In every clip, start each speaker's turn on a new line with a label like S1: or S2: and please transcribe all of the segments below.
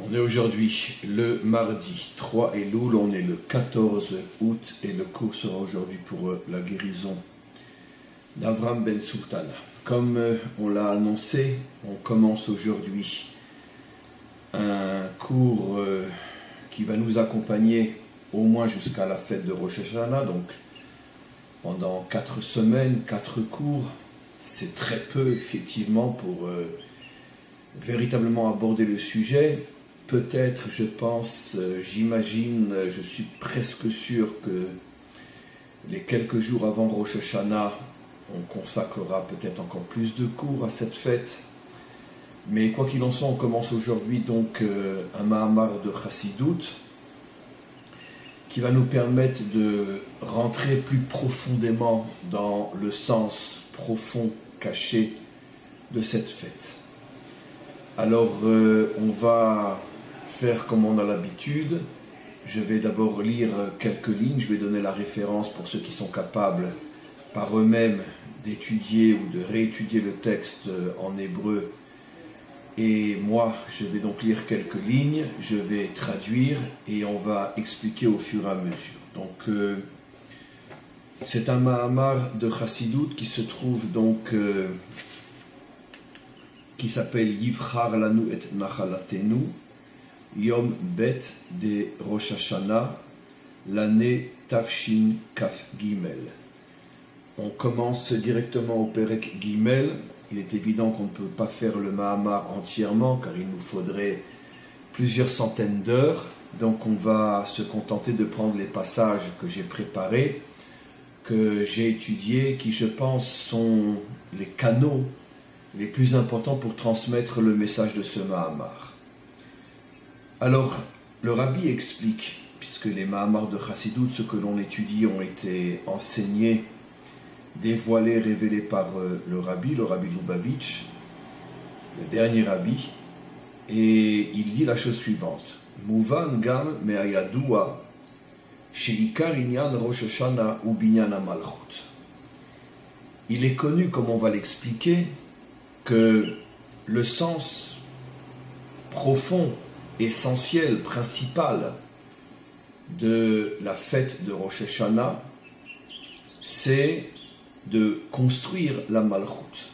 S1: On est aujourd'hui le mardi 3 Elul, on est le 14 août et le cours sera aujourd'hui pour la guérison d'Avram Ben Sultana. Comme on l'a annoncé, on commence aujourd'hui un cours qui va nous accompagner au moins jusqu'à la fête de Rosh Hashanah, donc pendant 4 semaines, 4 cours. C'est très peu effectivement pour véritablement aborder le sujet. Peut-être, je pense, j'imagine, je suis presque sûr que les quelques jours avant Rosh Hashanah, on consacrera peut-être encore plus de cours à cette fête. Mais quoi qu'il en soit, on commence aujourd'hui donc un Mahamar de Chassidut qui va nous permettre de rentrer plus profondément dans le sens profond, caché de cette fête. Alors, on va faire comme on a l'habitude. Je vais d'abord lire quelques lignes, je vais donner la référence pour ceux qui sont capables par eux-mêmes d'étudier ou de réétudier le texte en hébreu. Et moi, je vais donc lire quelques lignes, je vais traduire et on va expliquer au fur et à mesure. Donc, c'est un Mahamar de Chassidut qui se trouve donc, qui s'appelle Yivchar Lanu et Nachalatenu, Yom Bet de Rosh Hashanah, l'année Tafshin Kaf Gimel. On commence directement au Perek Gimel. Il est évident qu'on ne peut pas faire le Mahamar entièrement car il nous faudrait plusieurs centaines d'heures. Donc on va se contenter de prendre les passages que j'ai préparés, que j'ai étudiés, qui je pense sont les canaux les plus importants pour transmettre le message de ce Mahamar. Alors, le Rabbi explique, puisque les Mahamars de Chassidut, ce que l'on étudie, ont été enseignés, dévoilés, révélés par le Rabbi Lubavitch, le dernier Rabbi, et il dit la chose suivante. Muvan gam me'ayadua she'ikar inyan Rosh Hashanah u binyan hamalchut. Il est connu, comme on va l'expliquer, que le sens profond, essentiel, principal de la fête de Rosh Hashanah, c'est de construire la Malchut.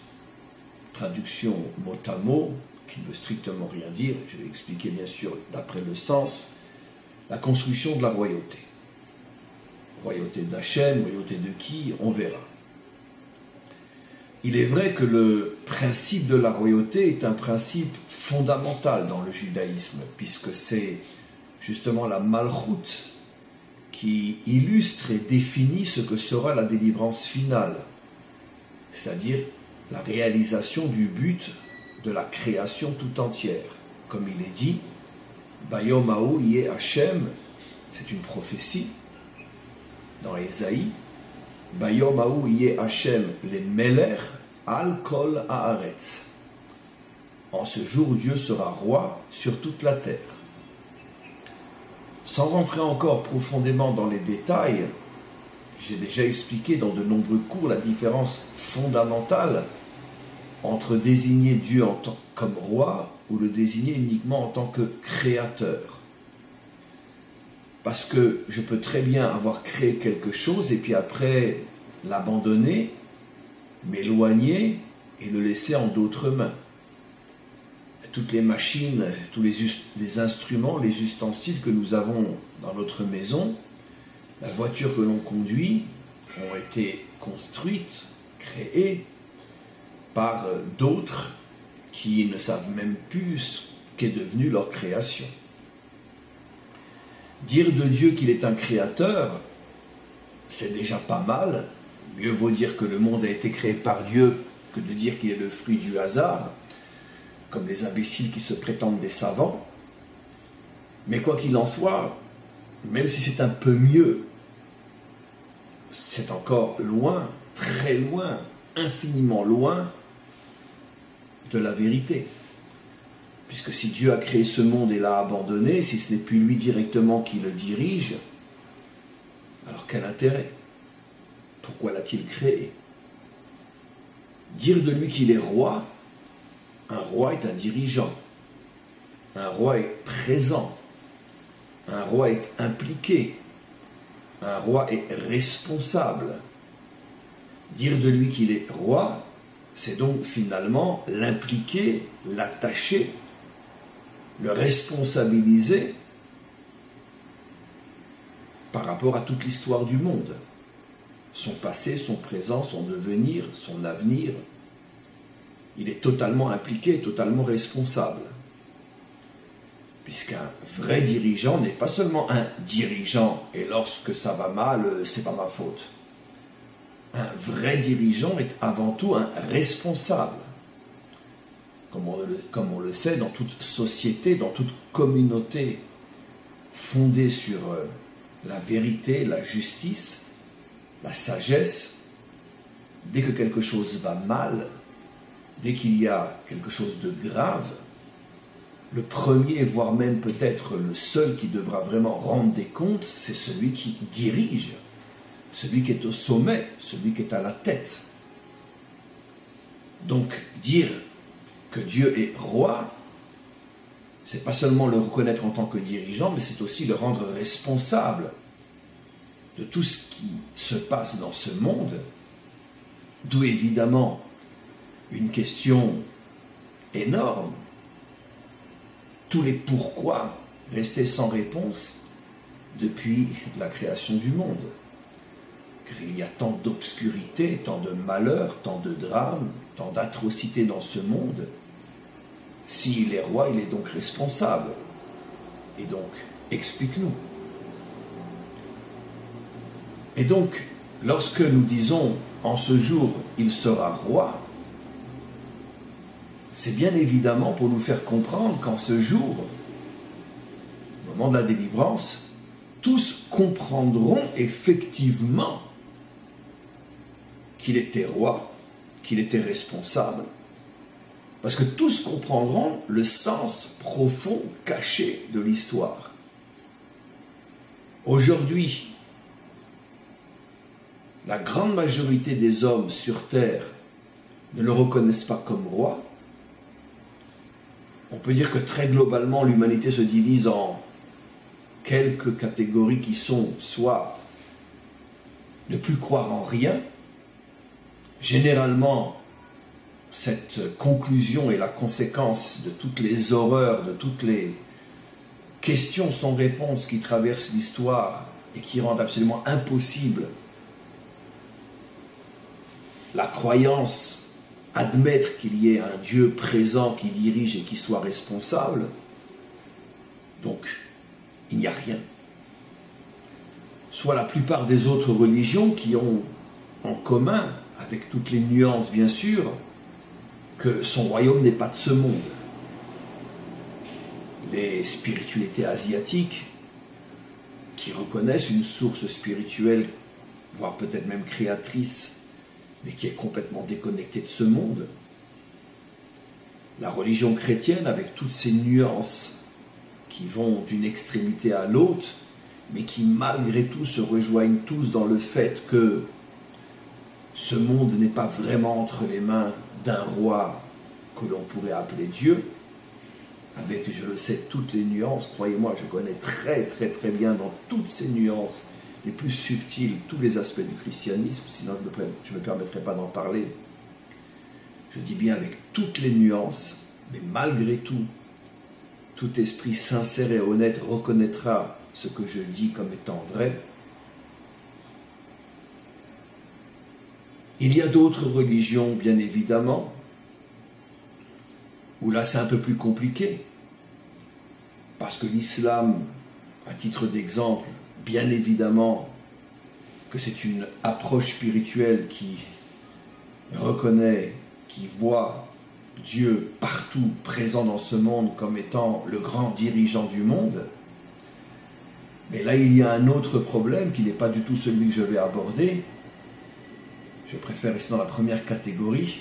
S1: Traduction mot à mot, qui ne veut strictement rien dire, je vais expliquer bien sûr d'après le sens, la construction de la royauté. Royauté d'Hachem, royauté de qui, on verra. Il est vrai que le principe de la royauté est un principe fondamental dans le judaïsme, puisque c'est justement la Malchut qui illustre et définit ce que sera la délivrance finale, c'est-à-dire la réalisation du but de la création tout entière. Comme il est dit, Bayom Ha'ou Yeh Hashem, c'est une prophétie dans Ésaïe, Bayom Ha'ou Yeh Hashem le Melech al kol haaretz. En ce jour, Dieu sera roi sur toute la terre. Sans rentrer encore profondément dans les détails, j'ai déjà expliqué dans de nombreux cours la différence fondamentale entre désigner Dieu comme roi ou le désigner uniquement en tant que créateur. Parce que je peux très bien avoir créé quelque chose et puis après l'abandonner, m'éloigner et le laisser en d'autres mains. Toutes les machines, tous les instruments, les ustensiles que nous avons dans notre maison, la voiture que l'on conduit, ont été construites, créées par d'autres qui ne savent même plus ce qu'est devenu leur création. Dire de Dieu qu'il est un créateur, c'est déjà pas mal. Mieux vaut dire que le monde a été créé par Dieu que de dire qu'il est le fruit du hasard, comme les imbéciles qui se prétendent des savants. Mais quoi qu'il en soit, même si c'est un peu mieux, c'est encore loin, très loin, infiniment loin de la vérité. Puisque si Dieu a créé ce monde et l'a abandonné, si ce n'est plus lui directement qui le dirige, alors quel intérêt? Pourquoi l'a-t-il créé? Dire de lui qu'il est roi, un roi est un dirigeant. Un roi est présent. Un roi est impliqué. Un roi est responsable. Dire de lui qu'il est roi, c'est donc finalement l'impliquer, l'attacher, le responsabiliser par rapport à toute l'histoire du monde. Son passé, son présent, son devenir, son avenir. Il est totalement impliqué, totalement responsable. Puisqu'un vrai dirigeant n'est pas seulement un dirigeant, et lorsque ça va mal, c'est pas ma faute. Un vrai dirigeant est avant tout un responsable. Comme on le sait, dans toute société, dans toute communauté fondée sur la vérité, la justice, la sagesse, dès que quelque chose va mal, dès qu'il y a quelque chose de grave, le premier, voire même peut-être le seul qui devra vraiment rendre des comptes, c'est celui qui dirige, celui qui est au sommet, celui qui est à la tête. Donc, dire que Dieu est roi, c'est pas seulement le reconnaître en tant que dirigeant, mais c'est aussi le rendre responsable de tout ce qui se passe dans ce monde, d'où évidemment une question énorme, tous les pourquoi restaient sans réponse depuis la création du monde. Car il y a tant d'obscurité, tant de malheur, tant de drames, tant d'atrocités dans ce monde. S'il est roi, il est donc responsable. Et donc, explique-nous. Et donc, lorsque nous disons « en ce jour, il sera roi », c'est bien évidemment pour nous faire comprendre qu'en ce jour, au moment de la délivrance, tous comprendront effectivement qu'il était roi, qu'il était responsable, parce que tous comprendront le sens profond caché de l'histoire. Aujourd'hui, la grande majorité des hommes sur terre ne le reconnaissent pas comme roi. On peut dire que très globalement, l'humanité se divise en quelques catégories qui sont soit ne plus croire en rien. Généralement, cette conclusion est la conséquence de toutes les horreurs, de toutes les questions sans réponse qui traversent l'histoire et qui rendent absolument impossible la croyance, admettre qu'il y ait un Dieu présent qui dirige et qui soit responsable. Donc, il n'y a rien. Soit la plupart des autres religions qui ont en commun, avec toutes les nuances bien sûr, que son royaume n'est pas de ce monde. Les spiritualités asiatiques, qui reconnaissent une source spirituelle, voire peut-être même créatrice, mais qui est complètement déconnectée de ce monde. La religion chrétienne, avec toutes ces nuances qui vont d'une extrémité à l'autre, mais qui malgré tout se rejoignent tous dans le fait que ce monde n'est pas vraiment entre les mains d'un roi que l'on pourrait appeler Dieu, avec, je le sais, toutes les nuances. Croyez-moi, je connais très très très bien dans toutes ces nuances les plus subtiles tous les aspects du christianisme, sinon je ne me permettrai pas d'en parler. Je dis bien avec toutes les nuances, mais malgré tout, tout esprit sincère et honnête reconnaîtra ce que je dis comme étant vrai. Il y a d'autres religions, bien évidemment, où là c'est un peu plus compliqué, parce que l'islam, à titre d'exemple, bien évidemment que c'est une approche spirituelle qui reconnaît, qui voit Dieu partout présent dans ce monde comme étant le grand dirigeant du monde. Mais là, il y a un autre problème qui n'est pas du tout celui que je vais aborder. Je préfère rester dans la première catégorie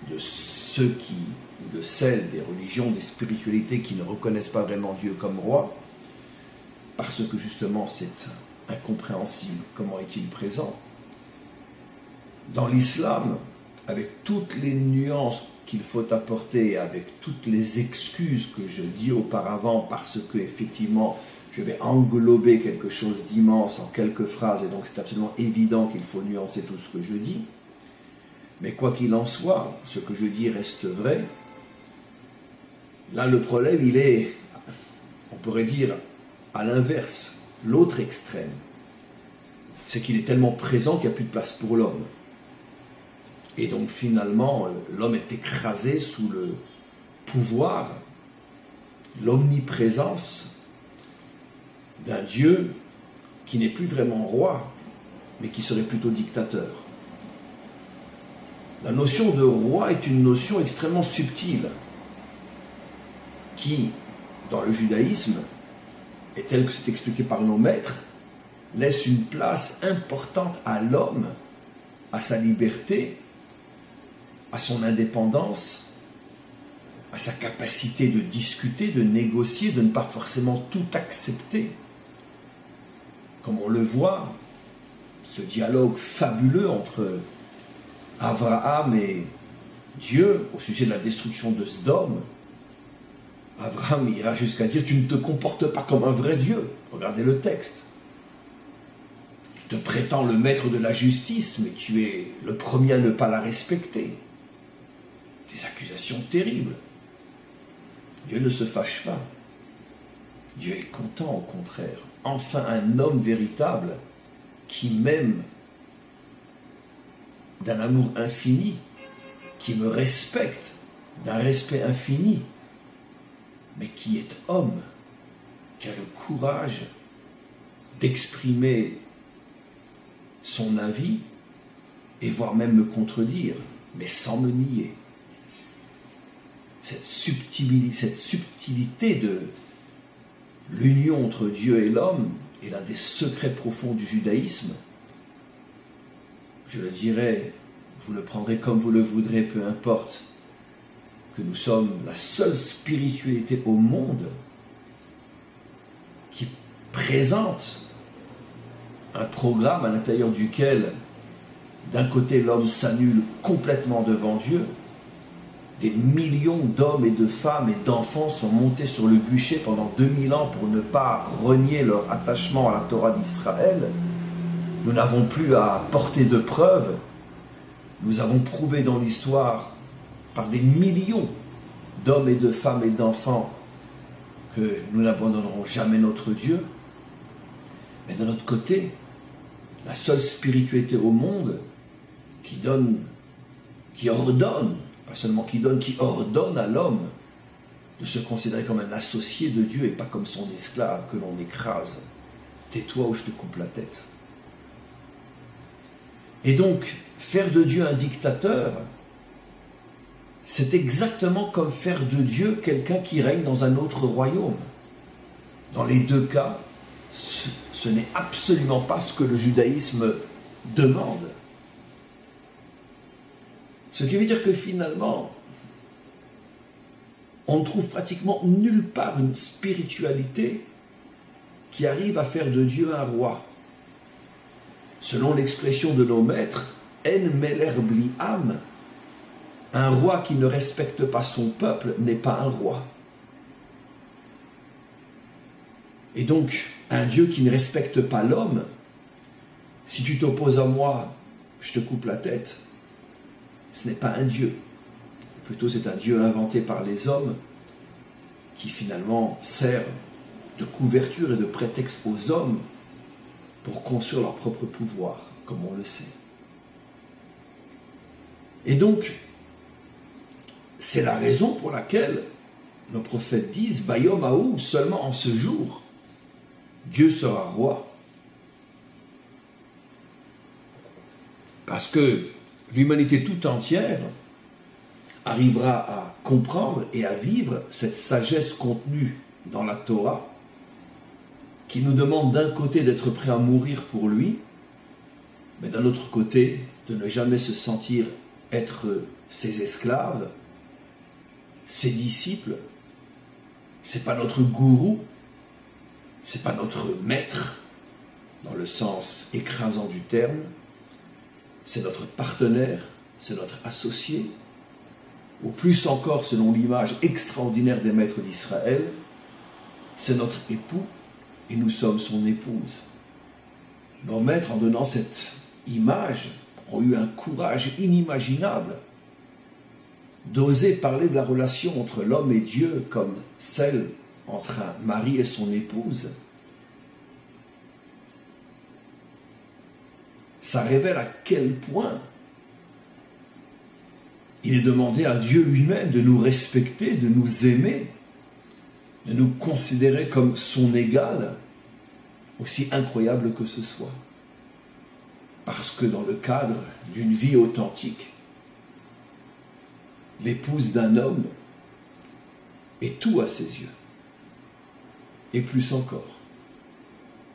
S1: de ceux qui, ou de celles des religions, des spiritualités qui ne reconnaissent pas vraiment Dieu comme roi, parce que justement c'est incompréhensible. Comment est-il présent? Dans l'islam, avec toutes les nuances qu'il faut apporter, avec toutes les excuses que je dis auparavant, parce que effectivement je vais englober quelque chose d'immense en quelques phrases, et donc c'est absolument évident qu'il faut nuancer tout ce que je dis. Mais quoi qu'il en soit, ce que je dis reste vrai. Là, le problème, il est, on pourrait dire, à l'inverse, l'autre extrême. C'est qu'il est tellement présent qu'il n'y a plus de place pour l'homme. Et donc finalement, l'homme est écrasé sous le pouvoir, l'omniprésence d'un Dieu qui n'est plus vraiment roi, mais qui serait plutôt dictateur. La notion de roi est une notion extrêmement subtile, qui, dans le judaïsme, et tel que c'est expliqué par nos maîtres, laisse une place importante à l'homme, à sa liberté, à son indépendance, à sa capacité de discuter, de négocier, de ne pas forcément tout accepter. Comme on le voit, ce dialogue fabuleux entre Abraham et Dieu au sujet de la destruction de Sodome. Abraham ira jusqu'à dire « Tu ne te comportes pas comme un vrai Dieu ». Regardez le texte. Je te prétends le maître de la justice, mais tu es le premier à ne pas la respecter. Des accusations terribles. Dieu ne se fâche pas. Dieu est content, au contraire. Enfin, un homme véritable qui m'aime d'un amour infini, qui me respecte d'un respect infini, mais qui est homme, qui a le courage d'exprimer son avis et voire même me contredire, mais sans me nier. Cette subtilité de l'union entre Dieu et l'homme est l'un des secrets profonds du judaïsme. Je le dirais, vous le prendrez comme vous le voudrez, peu importe, que nous sommes la seule spiritualité au monde qui présente un programme à l'intérieur duquel, d'un côté, l'homme s'annule complètement devant Dieu. Des millions d'hommes et de femmes et d'enfants sont montés sur le bûcher pendant 2000 ans pour ne pas renier leur attachement à la Torah d'Israël. Nous n'avons plus à porter de preuves. Nous avons prouvé dans l'histoire, par des millions d'hommes et de femmes et d'enfants, que nous n'abandonnerons jamais notre Dieu. Mais de notre côté, la seule spiritualité au monde qui donne, qui ordonne, pas seulement qui donne, qui ordonne à l'homme de se considérer comme un associé de Dieu et pas comme son esclave que l'on écrase. Tais-toi ou je te coupe la tête. Et donc, faire de Dieu un dictateur, c'est exactement comme faire de Dieu quelqu'un qui règne dans un autre royaume. Dans les deux cas, ce n'est absolument pas ce que le judaïsme demande. Ce qui veut dire que finalement, on ne trouve pratiquement nulle part une spiritualité qui arrive à faire de Dieu un roi. Selon l'expression de nos maîtres, En Meler Bli Am, un roi qui ne respecte pas son peuple n'est pas un roi. Et donc, un Dieu qui ne respecte pas l'homme, si tu t'opposes à moi, je te coupe la tête, ce n'est pas un Dieu. Plutôt, c'est un Dieu inventé par les hommes qui finalement sert de couverture et de prétexte aux hommes pour construire leur propre pouvoir, comme on le sait. Et donc, c'est la raison pour laquelle nos prophètes disent « Bayom Haou », seulement en ce jour, Dieu sera roi. Parce que l'humanité tout entière arrivera à comprendre et à vivre cette sagesse contenue dans la Torah, qui nous demande d'un côté d'être prêt à mourir pour lui, mais d'un autre côté de ne jamais se sentir être ses esclaves, ses disciples. C'est pas notre gourou, c'est pas notre maître dans le sens écrasant du terme, c'est notre partenaire, c'est notre associé, ou plus encore, selon l'image extraordinaire des maîtres d'Israël, c'est notre époux et nous sommes son épouse. Nos maîtres, en donnant cette image, ont eu un courage inimaginable d'oser parler de la relation entre l'homme et Dieu comme celle entre un mari et son épouse. Ça révèle à quel point il est demandé à Dieu lui-même de nous respecter, de nous aimer, de nous considérer comme son égal, aussi incroyable que ce soit. Parce que dans le cadre d'une vie authentique, l'épouse d'un homme est tout à ses yeux. Et plus encore.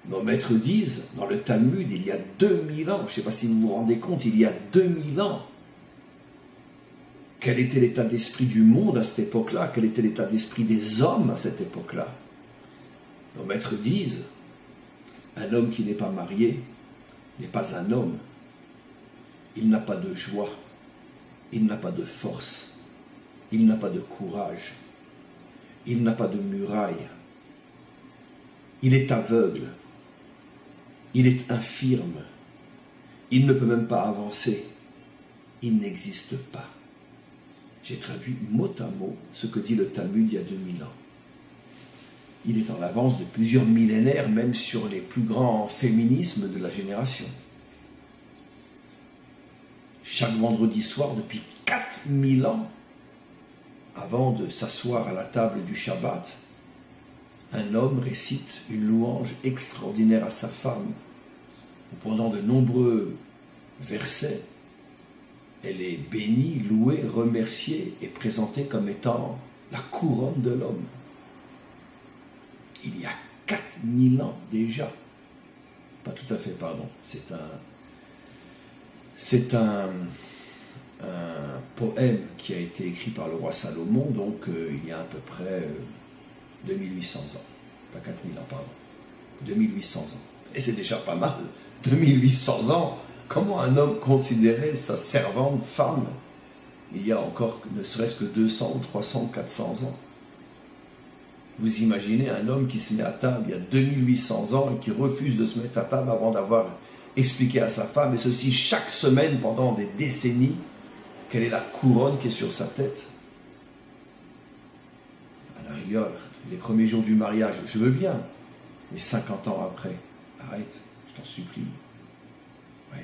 S1: Nos maîtres disent, dans le Talmud, il y a 2000 ans, je ne sais pas si vous vous rendez compte, il y a 2000 ans, quel était l'état d'esprit du monde à cette époque-là, quel était l'état d'esprit des hommes à cette époque-là. Nos maîtres disent, un homme qui n'est pas marié n'est pas un homme. Il n'a pas de joie, il n'a pas de force, il n'a pas de courage, il n'a pas de muraille, il est aveugle, il est infirme, il ne peut même pas avancer, il n'existe pas. J'ai traduit mot à mot ce que dit le Talmud il y a 2000 ans. Il est en avance de plusieurs millénaires, même sur les plus grands féminismes de la génération. Chaque vendredi soir, depuis 4000 ans, avant de s'asseoir à la table du Shabbat, un homme récite une louange extraordinaire à sa femme. Pendant de nombreux versets, elle est bénie, louée, remerciée et présentée comme étant la couronne de l'homme. Il y a 4000 ans déjà. Pas tout à fait, pardon. C'est un poème qui a été écrit par le roi Salomon, donc il y a à peu près 2800 ans. Pas 4000 ans, pardon. 2800 ans. Et c'est déjà pas mal. 2800 ans. Comment un homme considérait sa servante femme il y a encore ne serait-ce que 200 ou 300 ou 400 ans? Vous imaginez un homme qui se met à table il y a 2800 ans et qui refuse de se mettre à table avant d'avoir expliqué à sa femme, et ceci chaque semaine pendant des décennies, quelle est la couronne qui est sur sa tête? À la rigueur, les premiers jours du mariage, je veux bien, mais 50 ans après, arrête, je t'en supplie. Oui.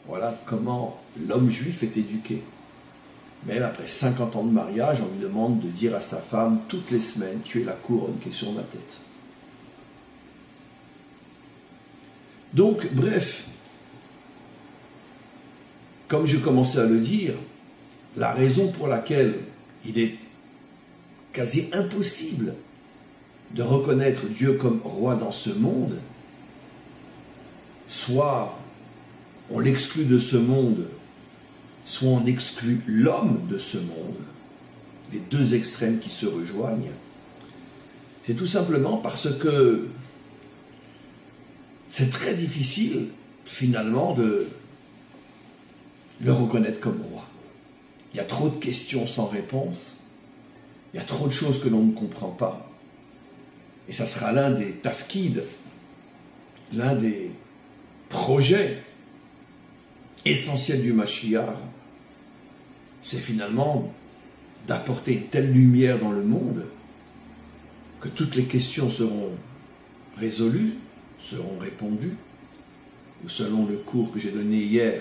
S1: Voilà comment l'homme juif est éduqué. Mais après 50 ans de mariage, on lui demande de dire à sa femme toutes les semaines, tu es la couronne qui est sur ma tête. Donc, bref, comme je commençais à le dire, la raison pour laquelle il est quasi impossible de reconnaître Dieu comme roi dans ce monde, soit on l'exclut de ce monde, soit on exclut l'homme de ce monde, les deux extrêmes qui se rejoignent, c'est tout simplement parce que c'est très difficile, finalement, de le reconnaître comme roi. Il y a trop de questions sans réponse, il y a trop de choses que l'on ne comprend pas, et ça sera l'un des tafkids, l'un des projets essentiels du Mashiach, c'est finalement d'apporter une telle lumière dans le monde que toutes les questions seront résolues, seront répondues, ou selon le cours que j'ai donné hier,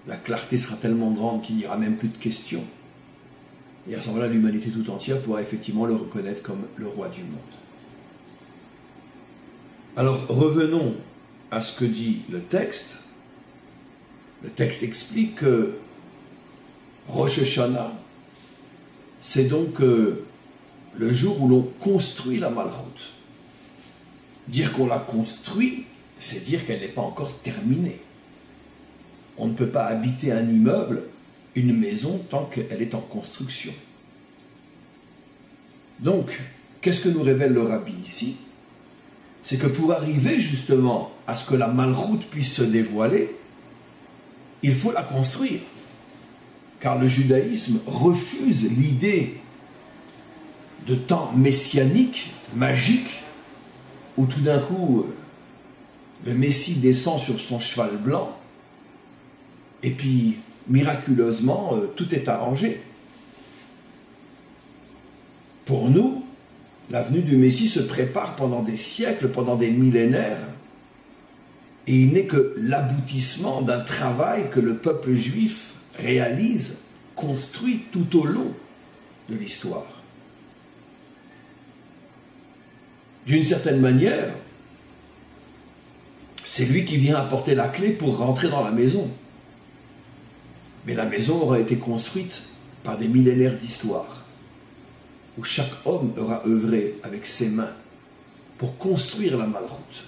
S1: la clarté sera tellement grande qu'il n'y aura même plus de questions. Et à ce moment-là, l'humanité tout entière pourra effectivement le reconnaître comme le roi du monde. Alors, revenons à ce que dit le texte. Le texte explique que Rosh Hashanah, c'est donc le jour où l'on construit la Malchut. Dire qu'on la construit, c'est dire qu'elle n'est pas encore terminée. On ne peut pas habiter un immeuble, une maison, tant qu'elle est en construction. Donc, qu'est-ce que nous révèle le Rabbi ici? C'est que pour arriver justement à ce que la Malchut puisse se dévoiler, il faut la construire. Car le judaïsme refuse l'idée de temps messianique, magique, où tout d'un coup, le Messie descend sur son cheval blanc, et puis, miraculeusement, tout est arrangé. Pour nous, la venue du Messie se prépare pendant des siècles, pendant des millénaires, et il n'est que l'aboutissement d'un travail que le peuple juif réalise, construit tout au long de l'histoire. D'une certaine manière, c'est lui qui vient apporter la clé pour rentrer dans la maison. Mais la maison aura été construite par des millénaires d'histoire, où chaque homme aura œuvré avec ses mains pour construire la Malchoute.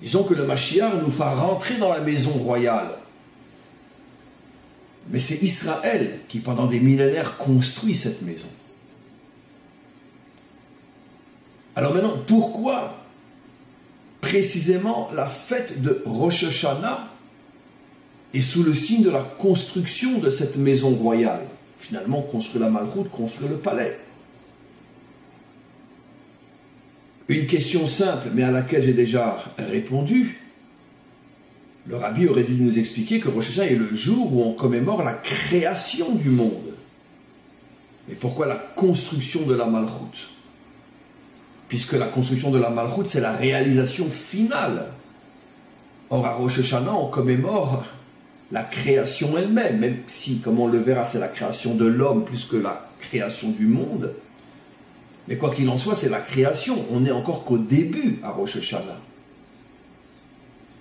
S1: Disons que le Mashiach nous fera rentrer dans la maison royale. Mais c'est Israël qui, pendant des millénaires, construit cette maison. Alors maintenant, pourquoi précisément la fête de Rosh Hashanah est sous le signe de la construction de cette maison royale? Finalement, construire la Malchoute, construire le palais. Une question simple, mais à laquelle j'ai déjà répondu. Le rabbi aurait dû nous expliquer que Rosh Hashanah est le jour où on commémore la création du monde. Mais pourquoi la construction de la Malchoute? Puisque la construction de la Malchoute, c'est la réalisation finale. Or, à Rosh Hashanah, on commémore la création elle-même, même si, comme on le verra, c'est la création de l'homme plus que la création du monde. Mais quoi qu'il en soit, c'est la création. On n'est encore qu'au début à Rosh Hashanah.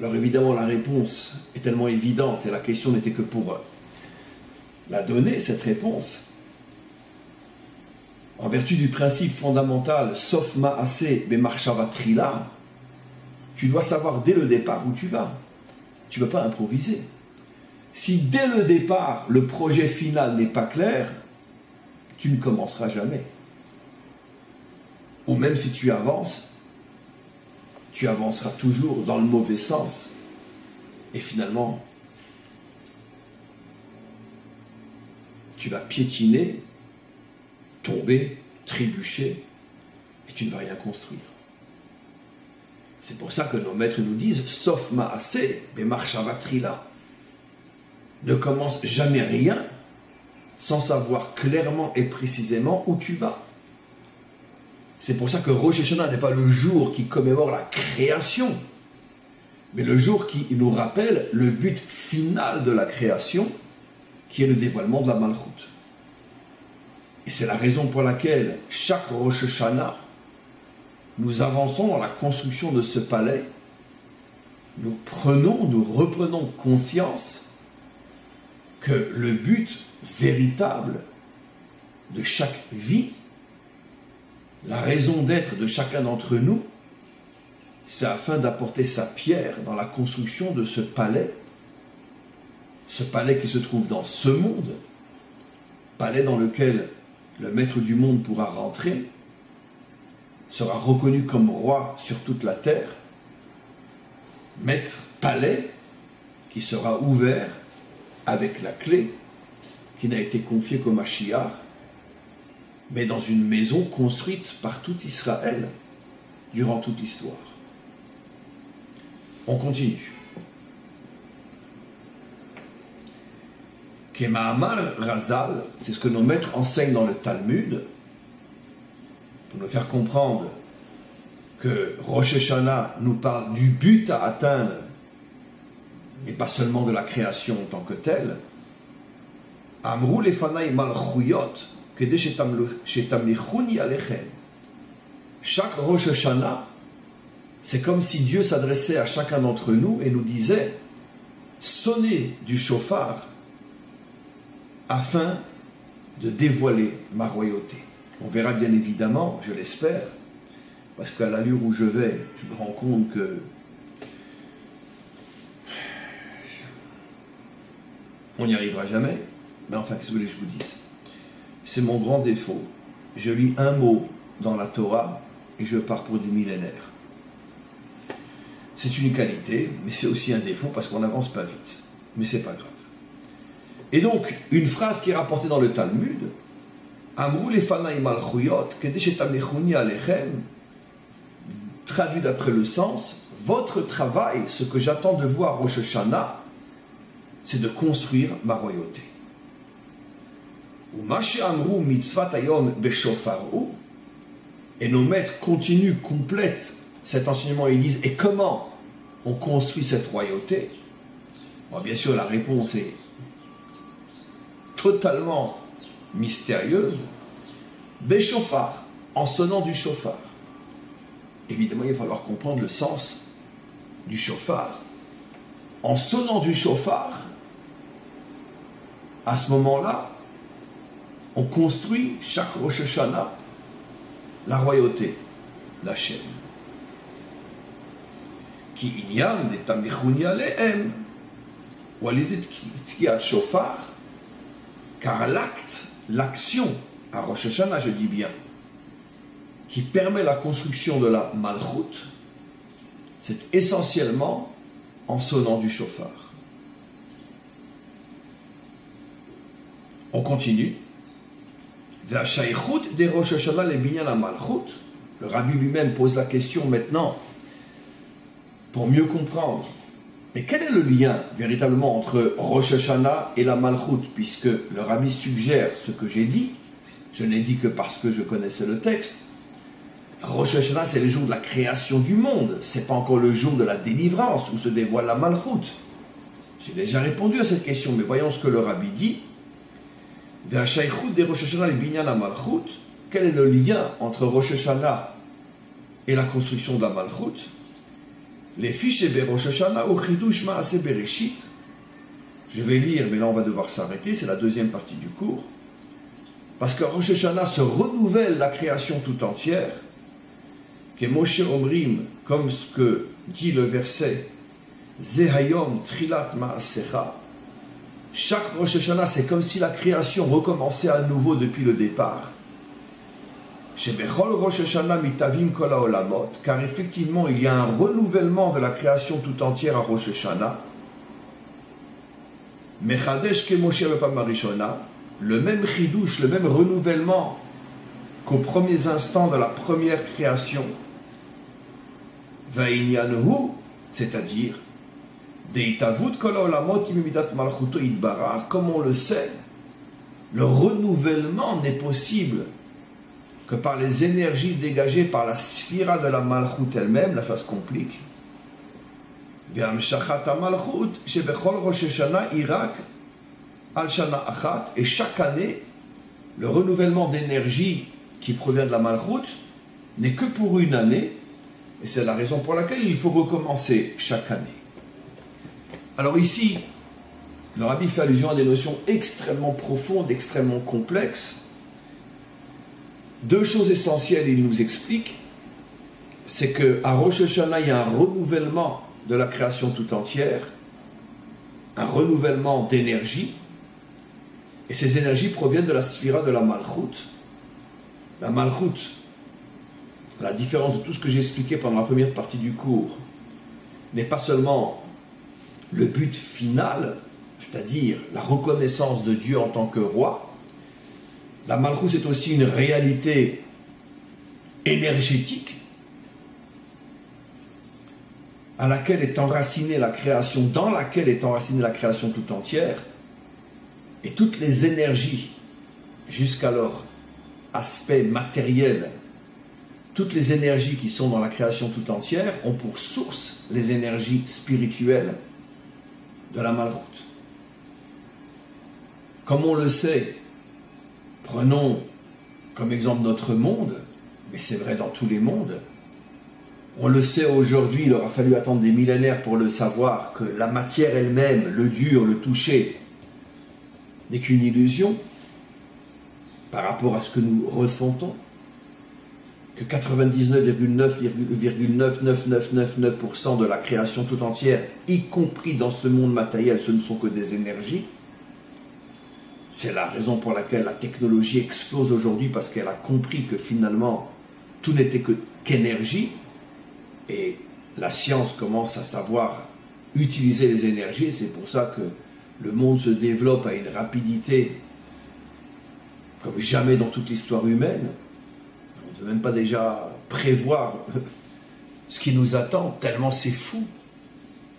S1: Alors évidemment, la réponse est tellement évidente, et la question n'était que pour la donner, cette réponse. En vertu du principe fondamental, sauf ma'aseh be'machshava trila, tu dois savoir dès le départ où tu vas. Tu ne peux pas improviser. Si dès le départ, le projet final n'est pas clair, tu ne commenceras jamais. Ou même si tu avances, tu avanceras toujours dans le mauvais sens. Et finalement, tu vas piétiner, tomber, trébucher, et tu ne vas rien construire. C'est pour ça que nos maîtres nous disent, sauf ma'aseh, be'machshava trila. Ne commence jamais rien sans savoir clairement et précisément où tu vas. C'est pour ça que Rosh Hashanah n'est pas le jour qui commémore la création, mais le jour qui nous rappelle le but final de la création, qui est le dévoilement de la Malchoute. Et c'est la raison pour laquelle chaque Rosh Hashanah, nous avançons dans la construction de ce palais, nous reprenons conscience que le but véritable de chaque vie, la raison d'être de chacun d'entre nous, c'est afin d'apporter sa pierre dans la construction de ce palais qui se trouve dans ce monde, palais dans lequel le maître du monde pourra rentrer, sera reconnu comme roi sur toute la terre, maître palais qui sera ouvert avec la clé qui n'a été confiée qu'au Mashiach, mais dans une maison construite par tout Israël durant toute l'histoire. On continue. Kema'amar Razal, c'est ce que nos maîtres enseignent dans le Talmud, pour nous faire comprendre que Rosh Hashanah nous parle du but à atteindre, et pas seulement de la création en tant que telle. Amrou lefanai malchuyot, chaque Rosh Hashanah, c'est comme si Dieu s'adressait à chacun d'entre nous et nous disait « Sonnez du chauffard afin de dévoiler ma royauté. » On verra bien évidemment, je l'espère, parce qu'à l'allure où je vais, je me rends compte que on n'y arrivera jamais. Mais enfin, qu'est-ce que vous voulez que je vous dise? C'est mon grand défaut. Je lis un mot dans la Torah et je pars pour des millénaires. C'est une qualité, mais c'est aussi un défaut parce qu'on n'avance pas vite. Mais c'est pas grave. Et donc, une phrase qui est rapportée dans le Talmud, Amrou lefanai malchuyot, kedesh etamechuni alechem, traduit d'après le sens, votre travail, ce que j'attends de vous à Rosh Hashanah, c'est de construire ma royauté. Et nos maîtres continuent, complètent cet enseignement et disent, et comment on construit cette royauté? Bon, bien sûr, la réponse est totalement mystérieuse. Béchofar, en sonnant du chauffard. Évidemment, il va falloir comprendre le sens du chauffard. En sonnant du chauffard, à ce moment-là, on construit chaque Rosh Hashanah la royauté d'Hachem. Qui ignam de tamichuni alehem, ou alidet tkiat chauffard, car l'acte, l'action, à Rosh Hashanah, je dis bien, qui permet la construction de la Malchut, c'est essentiellement en sonnant du chauffard. On continue. V'ashaychut de Rosh Hashanah le binyan la Malchut. Le rabbi lui-même pose la question maintenant pour mieux comprendre. Mais quel est le lien véritablement entre Rosh Hashanah et la Malchut, puisque le rabbi suggère ce que j'ai dit. Je n'ai dit que parce que je connaissais le texte. Rosh Hashanah, c'est le jour de la création du monde. Ce n'est pas encore le jour de la délivrance où se dévoile la Malchut. J'ai déjà répondu à cette question, mais voyons ce que le rabbi dit. Quel est le lien entre Rosh Hashanah et la construction de la Malchut? Les fiches Rosh Hashanah ou Chidush Maaseh Bereshit. Je vais lire, mais là on va devoir s'arrêter, c'est la deuxième partie du cours. Parce que Rosh Hashanah se renouvelle la création tout entière. Que Moshe Omrim, comme ce que dit le verset, Zehayom Trilat Maasecha. Chaque Rosh Hashanah, c'est comme si la création recommençait à nouveau depuis le départ. Shebechol Rosh Hashanah mitavim kol haolamot, car effectivement, il y a un renouvellement de la création tout entière à Rosh Hashanah. Mechadesh ke Moshe bepam harishona, le même chidouche, le même renouvellement qu'aux premiers instants de la première création. Vainyanhu, c'est-à-dire comme on le sait, le renouvellement n'est possible que par les énergies dégagées par la sphira de la Malchut elle-même. Là, ça se complique. Et chaque année, le renouvellement d'énergie qui provient de la Malchut n'est que pour une année, et c'est la raison pour laquelle il faut recommencer chaque année. Alors ici, le rabbi fait allusion à des notions extrêmement profondes, extrêmement complexes. Deux choses essentielles, il nous explique, c'est qu'à Rosh Hashanah, il y a un renouvellement de la création tout entière, un renouvellement d'énergie, et ces énergies proviennent de la sphira de la Malchut. La Malchut, à la différence de tout ce que j'ai expliqué pendant la première partie du cours, n'est pas seulement le but final, c'est-à-dire la reconnaissance de Dieu en tant que roi. La Malchut, c'est aussi une réalité énergétique à laquelle est enracinée la création, dans laquelle est enracinée la création tout entière, et toutes les énergies, jusqu'alors aspect matériel, toutes les énergies qui sont dans la création tout entière ont pour source les énergies spirituelles de la Malchut. Comme on le sait, prenons comme exemple notre monde, mais c'est vrai dans tous les mondes. On le sait aujourd'hui, il aura fallu attendre des millénaires pour le savoir, que la matière elle-même, le dur, le toucher, n'est qu'une illusion par rapport à ce que nous ressentons, que 99,99999% de la création tout entière, y compris dans ce monde matériel, ce ne sont que des énergies. C'est la raison pour laquelle la technologie explose aujourd'hui, parce qu'elle a compris que finalement, tout n'était qu'énergie. Et la science commence à savoir utiliser les énergies, c'est pour ça que le monde se développe à une rapidité comme jamais dans toute l'histoire humaine. On ne peut même pas déjà prévoir ce qui nous attend, tellement c'est fou.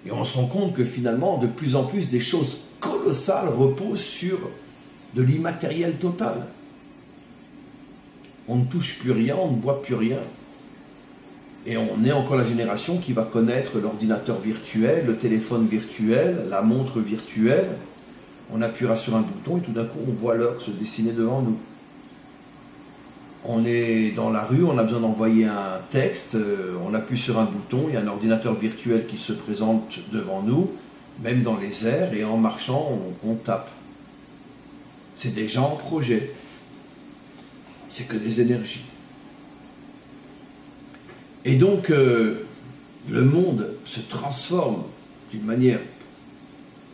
S1: Et on se rend compte que finalement, de plus en plus, des choses colossales reposent sur de l'immatériel total. On ne touche plus rien, on ne voit plus rien. Et on est encore la génération qui va connaître l'ordinateur virtuel, le téléphone virtuel, la montre virtuelle. On appuiera sur un bouton et tout d'un coup, on voit l'heure se dessiner devant nous. On est dans la rue, on a besoin d'envoyer un texte, on appuie sur un bouton, il y a un ordinateur virtuel qui se présente devant nous, même dans les airs, et en marchant, on tape. C'est déjà en projet. C'est que des énergies. Et donc, le monde se transforme d'une manière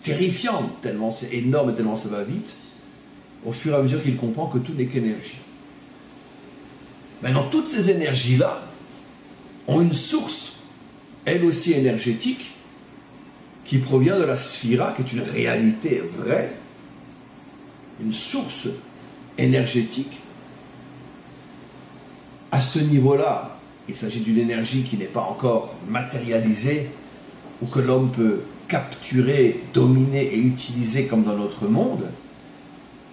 S1: terrifiante, tellement c'est énorme et tellement ça va vite, au fur et à mesure qu'il comprend que tout n'est qu'énergie. Maintenant, toutes ces énergies-là ont une source, elle aussi énergétique, qui provient de la sphira, qui est une réalité vraie, une source énergétique. À ce niveau-là, il s'agit d'une énergie qui n'est pas encore matérialisée, ou que l'homme peut capturer, dominer et utiliser comme dans notre monde,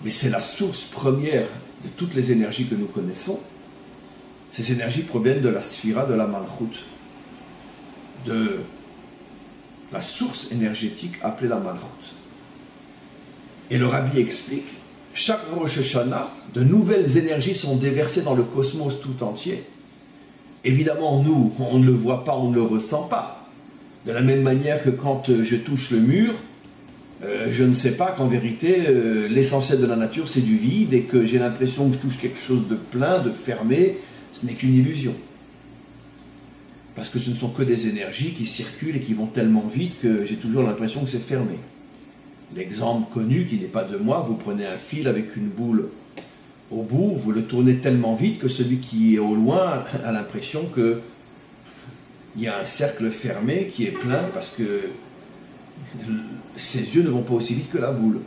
S1: mais c'est la source première de toutes les énergies que nous connaissons. Ces énergies proviennent de la sphira de la Malchut, de la source énergétique appelée la Malchut. Et le Rabbi explique, chaque Rosh Hashanah, de nouvelles énergies sont déversées dans le cosmos tout entier. Évidemment, nous, on ne le voit pas, on ne le ressent pas. De la même manière que quand je touche le mur, je ne sais pas qu'en vérité, l'essentiel de la nature, c'est du vide et que j'ai l'impression que je touche quelque chose de plein, de fermé. Ce n'est qu'une illusion. Parce que ce ne sont que des énergies qui circulent et qui vont tellement vite que j'ai toujours l'impression que c'est fermé. L'exemple connu, qui n'est pas de moi, vous prenez un fil avec une boule au bout, vous le tournez tellement vite que celui qui est au loin a l'impression qu'il y a un cercle fermé qui est plein parce que ses yeux ne vont pas aussi vite que la boule.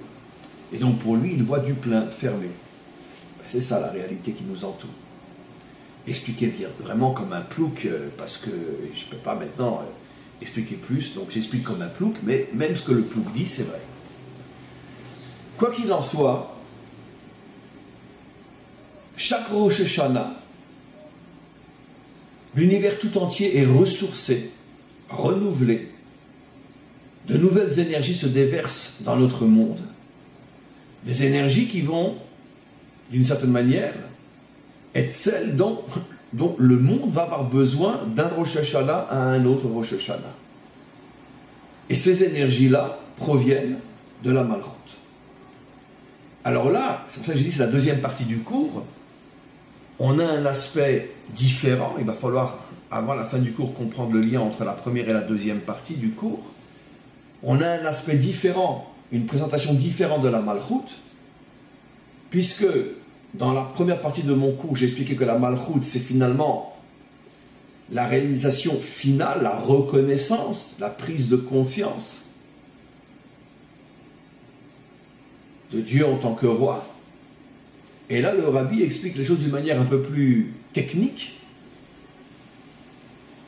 S1: Et donc pour lui, il voit du plein fermé. C'est ça la réalité qui nous entoure. Expliquer vraiment comme un plouc, parce que je ne peux pas maintenant expliquer plus, donc j'explique comme un plouc, mais même ce que le plouc dit, c'est vrai. Quoi qu'il en soit, chaque Rosh Hashanah, l'univers tout entier est ressourcé, renouvelé. De nouvelles énergies se déversent dans notre monde. Des énergies qui vont, d'une certaine manière, être celles dont le monde va avoir besoin d'un Rosh Hashanah à un autre Rosh Hashanah. Et ces énergies-là proviennent de la Malchut. Alors là, c'est pour ça que j'ai dit, c'est la deuxième partie du cours. On a un aspect différent. Il va falloir, avant la fin du cours, comprendre le lien entre la première et la deuxième partie du cours. On a un aspect différent, une présentation différente de la Malchut, puisque dans la première partie de mon cours, j'ai expliqué que la Malchut, c'est finalement la réalisation finale, la reconnaissance, la prise de conscience de Dieu en tant que roi. Et là, le Rabbi explique les choses d'une manière un peu plus technique.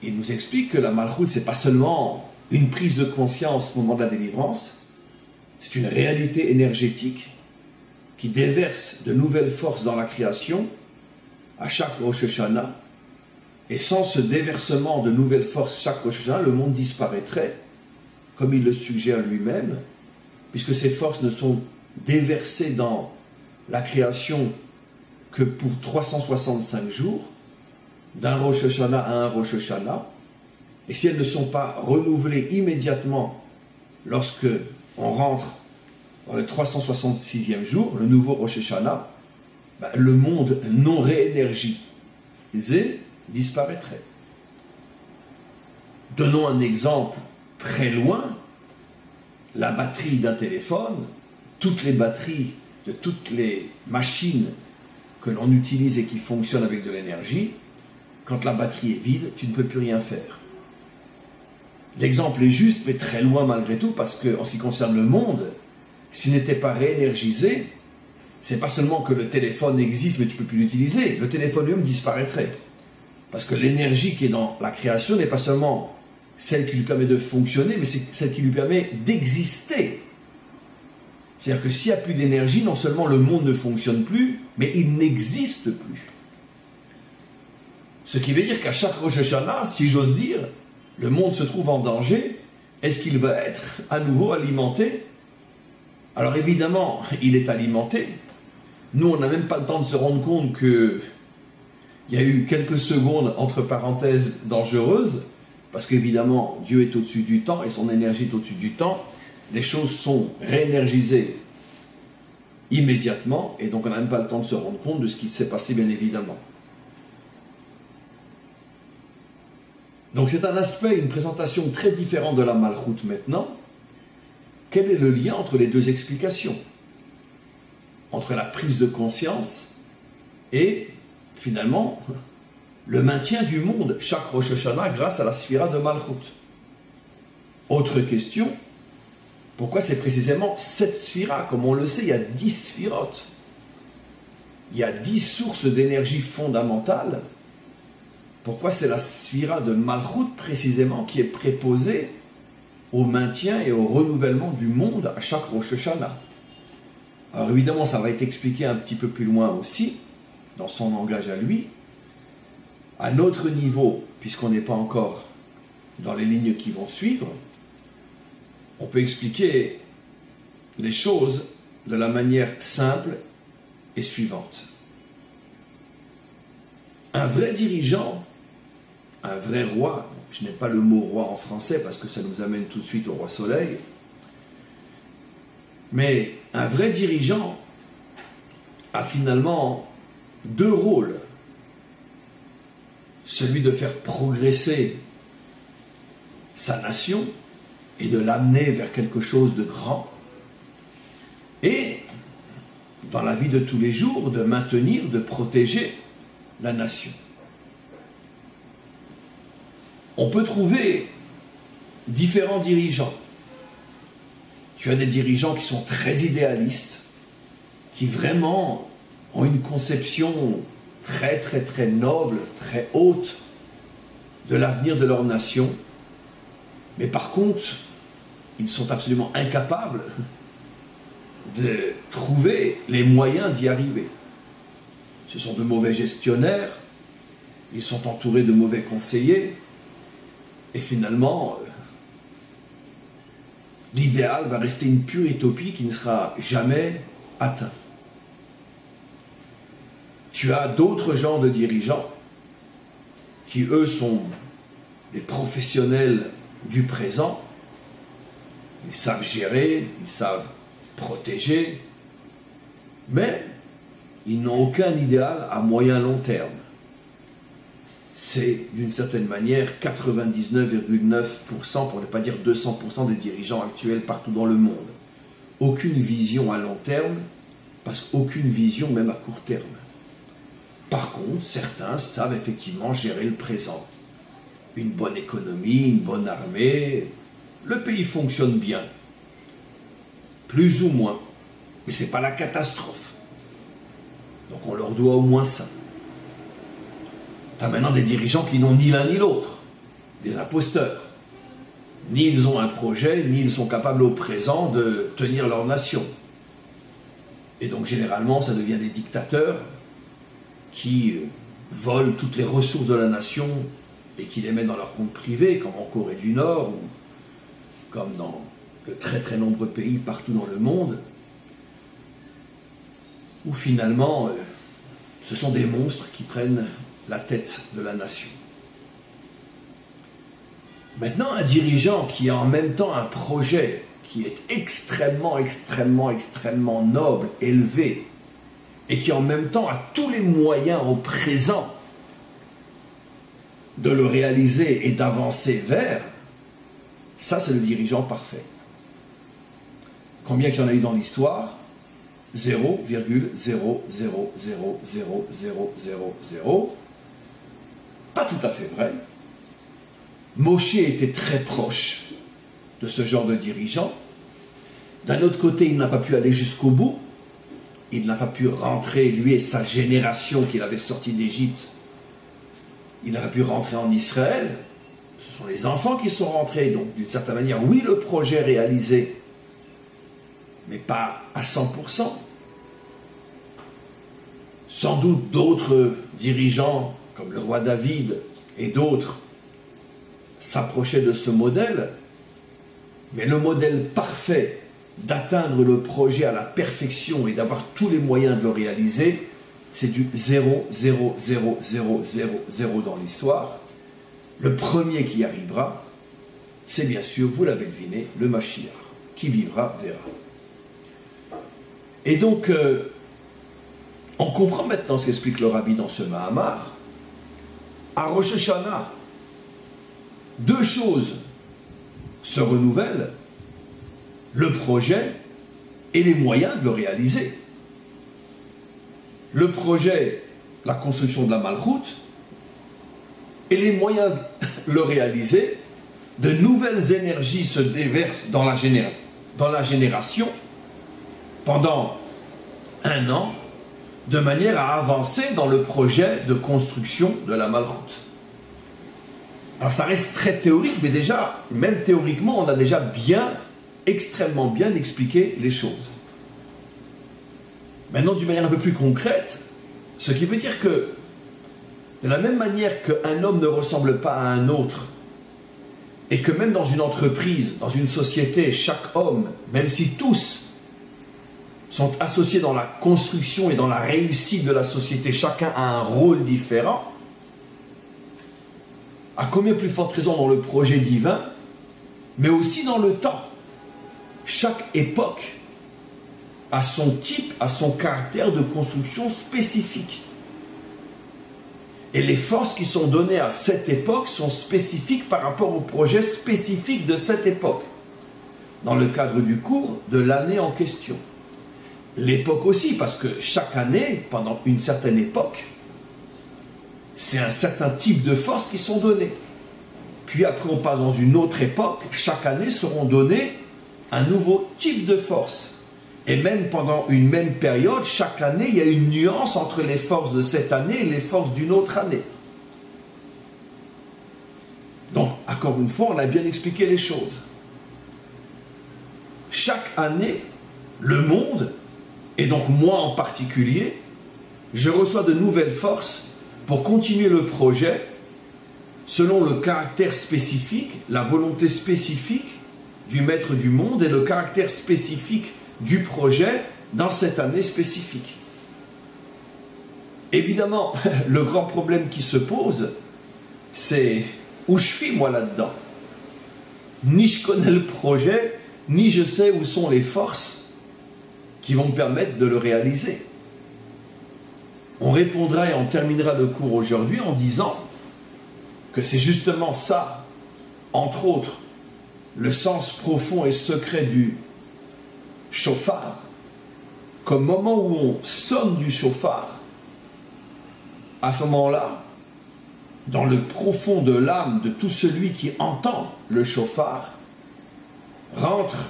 S1: Il nous explique que la Malchut, c'est pas seulement une prise de conscience au moment de la délivrance, c'est une réalité énergétique qui déverse de nouvelles forces dans la création à chaque Rosh Hashanah. Et sans ce déversement de nouvelles forces chaque Rosh Hashanah, le monde disparaîtrait, comme il le suggère lui-même, puisque ces forces ne sont déversées dans la création que pour 365 jours, d'un Rosh Hashanah à un Rosh Hashanah, et si elles ne sont pas renouvelées immédiatement lorsque on rentre dans le 366e jour, le nouveau Rosh Hashanah, le monde non réénergisé disparaîtrait. Donnons un exemple très loin. La batterie d'un téléphone, toutes les batteries de toutes les machines que l'on utilise et qui fonctionnent avec de l'énergie, quand la batterie est vide, tu ne peux plus rien faire. L'exemple est juste, mais très loin malgré tout, parce que en ce qui concerne le monde, s'il n'était pas réénergisé, c'est pas seulement que le téléphone existe, mais tu ne peux plus l'utiliser. Le téléphone lui-même disparaîtrait. Parce que l'énergie qui est dans la création n'est pas seulement celle qui lui permet de fonctionner, mais c'est celle qui lui permet d'exister. C'est-à-dire que s'il n'y a plus d'énergie, non seulement le monde ne fonctionne plus, mais il n'existe plus. Ce qui veut dire qu'à chaque Rosh Hashanah, si j'ose dire, le monde se trouve en danger. Est-ce qu'il va être à nouveau alimenté? Alors évidemment, il est alimenté. Nous, on n'a même pas le temps de se rendre compte qu'il y a eu quelques secondes, entre parenthèses, dangereuses, parce qu'évidemment, Dieu est au-dessus du temps et son énergie est au-dessus du temps. Les choses sont réénergisées immédiatement, et donc on n'a même pas le temps de se rendre compte de ce qui s'est passé, bien évidemment. Donc c'est un aspect, une présentation très différente de la Malchoute maintenant. Quel est le lien entre les deux explications? Entre la prise de conscience et, finalement, le maintien du monde, chaque Rosh Hashanah, grâce à la Sphira de Malchoute. Autre question, pourquoi c'est précisément cette Sphira? Comme on le sait, il y a 10 Sphirotes. Il y a 10 sources d'énergie fondamentales. Pourquoi c'est la Sphira de Malchoute, précisément, qui est préposée au maintien et au renouvellement du monde à chaque Rosh Hashanah? Alors évidemment, ça va être expliqué un petit peu plus loin aussi, dans son langage à lui. À notre niveau, puisqu'on n'est pas encore dans les lignes qui vont suivre, on peut expliquer les choses de la manière simple et suivante. Un vrai dirigeant, un vrai roi, je n'ai pas le mot roi en français parce que ça nous amène tout de suite au roi soleil, mais un vrai dirigeant a finalement deux rôles. Celui de faire progresser sa nation et de l'amener vers quelque chose de grand, et dans la vie de tous les jours, de maintenir, de protéger la nation. On peut trouver différents dirigeants. Tu as des dirigeants qui sont très idéalistes, qui vraiment ont une conception très très très noble, très haute de l'avenir de leur nation, mais par contre, ils sont absolument incapables de trouver les moyens d'y arriver. Ce sont de mauvais gestionnaires, ils sont entourés de mauvais conseillers, et finalement, l'idéal va rester une pure utopie qui ne sera jamais atteint. Tu as d'autres genres de dirigeants qui, eux, sont des professionnels du présent. Ils savent gérer, ils savent protéger, mais ils n'ont aucun idéal à moyen long terme. C'est d'une certaine manière 99,9%, pour ne pas dire 200% des dirigeants actuels partout dans le monde. Aucune vision à long terme, parce qu'aucune vision même à court terme. Par contre, certains savent effectivement gérer le présent. Une bonne économie, une bonne armée, le pays fonctionne bien. Plus ou moins, mais ce n'est pas la catastrophe. Donc on leur doit au moins ça. Tu as maintenant des dirigeants qui n'ont ni l'un ni l'autre, des imposteurs. Ni ils ont un projet, ni ils sont capables au présent de tenir leur nation. Et donc généralement, ça devient des dictateurs qui volent toutes les ressources de la nation et qui les mettent dans leur compte privé, comme en Corée du Nord, ou comme dans de très très nombreux pays partout dans le monde, où finalement, ce sont des monstres qui prennent la tête de la nation. Maintenant, un dirigeant qui a en même temps un projet qui est extrêmement, extrêmement, extrêmement noble, élevé, et qui en même temps a tous les moyens au présent de le réaliser et d'avancer vers, ça c'est le dirigeant parfait. Combien qu'il y en a eu dans l'histoire? 0,0000000. Pas tout à fait vrai, Moshe était très proche de ce genre de dirigeant. D'un autre côté, il n'a pas pu aller jusqu'au bout. Il n'a pas pu rentrer, lui et sa génération qu'il avait sortie d'Égypte. Il n'a pas pu rentrer en Israël. Ce sont les enfants qui sont rentrés. Donc, d'une certaine manière, oui, le projet est réalisé, mais pas à 100%. Sans doute d'autres dirigeants, comme le roi David et d'autres, s'approchaient de ce modèle, mais le modèle parfait d'atteindre le projet à la perfection et d'avoir tous les moyens de le réaliser, c'est du 0, 0, 0, 0, 0, 0 dans l'histoire. Le premier qui y arrivera, c'est bien sûr, vous l'avez deviné, le Mashiach. Qui vivra, verra. Et donc, on comprend maintenant ce qu'explique le Rabbi dans ce Mahamar. À Rosh Hashanah, deux choses se renouvellent, le projet et les moyens de le réaliser. Le projet, la construction de la Malchoute, et les moyens de le réaliser, de nouvelles énergies se déversent dans la génération pendant un an, de manière à avancer dans le projet de construction de la Malchoute. Alors ça reste très théorique, mais déjà, même théoriquement, on a déjà extrêmement bien expliqué les choses. Maintenant, d'une manière un peu plus concrète, ce qui veut dire que, de la même manière qu'un homme ne ressemble pas à un autre, et que même dans une entreprise, dans une société, chaque homme, même si tous sont associés dans la construction et dans la réussite de la société, chacun a un rôle différent, à combien plus forte raison dans le projet divin, mais aussi dans le temps. Chaque époque a son type, a son caractère de construction spécifique. Et les forces qui sont données à cette époque sont spécifiques par rapport au projet spécifique de cette époque, dans le cadre du cours de l'année en question. L'époque aussi, parce que chaque année, pendant une certaine époque, c'est un certain type de forces qui sont données. Puis après on passe dans une autre époque, chaque année seront données un nouveau type de force. Et même pendant une même période, chaque année, il y a une nuance entre les forces de cette année et les forces d'une autre année. Donc, encore une fois, on a bien expliqué les choses. Chaque année, le monde, et donc moi en particulier, je reçois de nouvelles forces pour continuer le projet selon le caractère spécifique, la volonté spécifique du maître du monde et le caractère spécifique du projet dans cette année spécifique. Évidemment, le grand problème qui se pose, c'est où je suis moi là-dedans. Ni je connais le projet, ni je sais où sont les forces qui vont me permettre de le réaliser. On répondra et on terminera le cours aujourd'hui en disant que c'est justement ça, entre autres, le sens profond et secret du chauffard, qu'au moment où on sonne du chauffard, à ce moment-là, dans le profond de l'âme de tout celui qui entend le chauffard, rentrent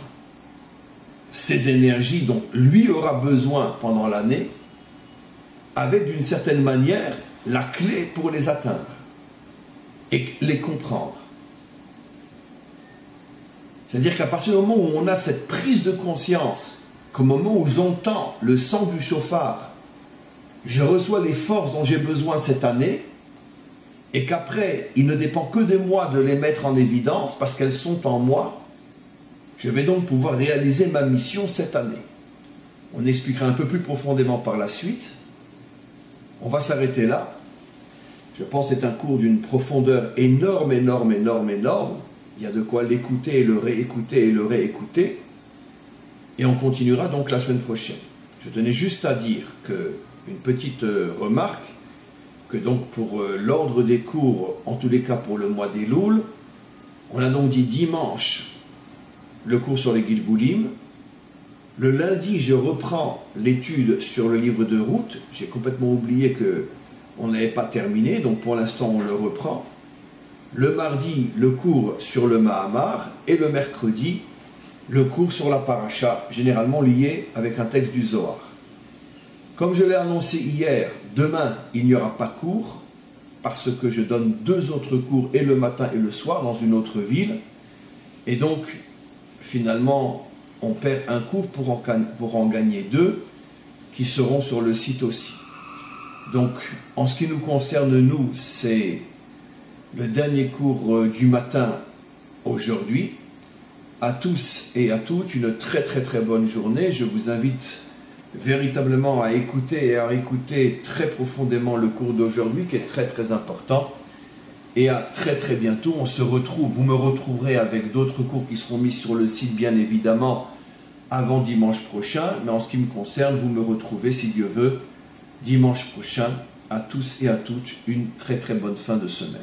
S1: ces énergies dont lui aura besoin pendant l'année, avec d'une certaine manière la clé pour les atteindre et les comprendre. C'est-à-dire qu'à partir du moment où on a cette prise de conscience, qu'au moment où j'entends le son du chauffard, je reçois les forces dont j'ai besoin cette année, et qu'après, il ne dépend que de moi de les mettre en évidence parce qu'elles sont en moi, je vais donc pouvoir réaliser ma mission cette année. On expliquera un peu plus profondément par la suite. On va s'arrêter là. Je pense que c'est un cours d'une profondeur énorme, énorme, énorme, énorme. Il y a de quoi l'écouter et le réécouter et le réécouter. Et on continuera donc la semaine prochaine. Je tenais juste à dire une petite remarque, que donc pour l'ordre des cours, en tous les cas pour le mois d'Elul, on a donc dit dimanche le cours sur les Gilgulim. Le lundi, je reprends l'étude sur le livre de Ruth. J'ai complètement oublié qu'on n'avait pas terminé, donc pour l'instant on le reprend. Le mardi, le cours sur le Mahamar, et le mercredi, le cours sur la paracha, généralement lié avec un texte du Zohar. Comme je l'ai annoncé hier, demain, il n'y aura pas cours, parce que je donne 2 autres cours, et le matin et le soir, dans une autre ville. Et donc, finalement, on perd un cours pour en gagner 2, qui seront sur le site aussi. Donc, en ce qui nous concerne, nous, c'est le dernier cours du matin aujourd'hui. À tous et à toutes, une très très très bonne journée. Je vous invite véritablement à écouter et à réécouter très profondément le cours d'aujourd'hui qui est très très important. Et à très très bientôt, on se retrouve, vous me retrouverez avec d'autres cours qui seront mis sur le site bien évidemment avant dimanche prochain. Mais en ce qui me concerne, vous me retrouvez si Dieu veut dimanche prochain. À tous et à toutes, une très très bonne fin de semaine.